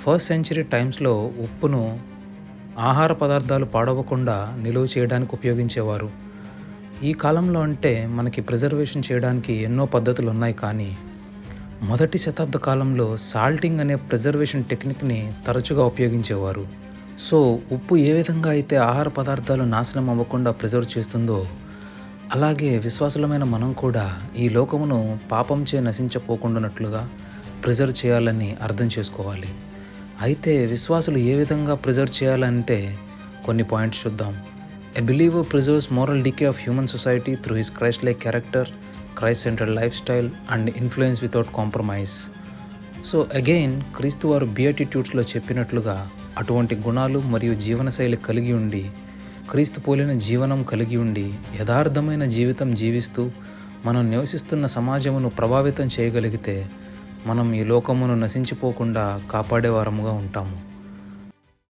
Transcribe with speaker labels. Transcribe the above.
Speaker 1: First century టైమ్స్‌లో ఉప్పును ఆహార పదార్థాలు పాడవకుండా నిలువ చేయడానికి ఉపయోగించేవారు. ఈ కాలంలో అంటే మనకి ప్రిజర్వేషన్ చేయడానికి ఎన్నో పద్ధతులున్నాయి, కానీ మొదటి శతాబ్ద కాలంలో సాల్టింగ్ అనే ప్రిజర్వేషన్ టెక్నిక్‌ని తరచుగా ఉపయోగించేవారు. సో, ఉప్పు ఏ విధంగా అయితే ఆహార పదార్థాలు నాశనం అవ్వకుండా ప్రిజర్వ్ చేస్తుందో, అలాగే విశ్వాసులమైన మనం కూడా ఈ లోకమును పాపంచే నశించపోకుండానట్లుగా ప్రిజర్వ్ చేయాలని అర్థం చేసుకోవాలి. అయితే విశ్వాసులు ఏ విధంగా ప్రిజర్వ్ చేయాలంటే కొన్ని పాయింట్స్ చూద్దాం. A believer preserves moral decay of human society through his Christ like character, Christ centred life style and influence without compromise. So again క్రీస్తు వారు బియాటిట్యూడ్స్లో చెప్పినట్లుగా అటువంటి గుణాలు మరియు జీవనశైలి కలిగి ఉండి, క్రీస్తు పోలిన జీవనం కలిగి ఉండి, యథార్థమైన జీవితం జీవిస్తూ మనం నివసిస్తున్న సమాజమును ప్రభావితం చేయగలిగితే మనం ఈ లోకమును నశించిపోకుండా కాపాడేవారముగా ఉంటాము.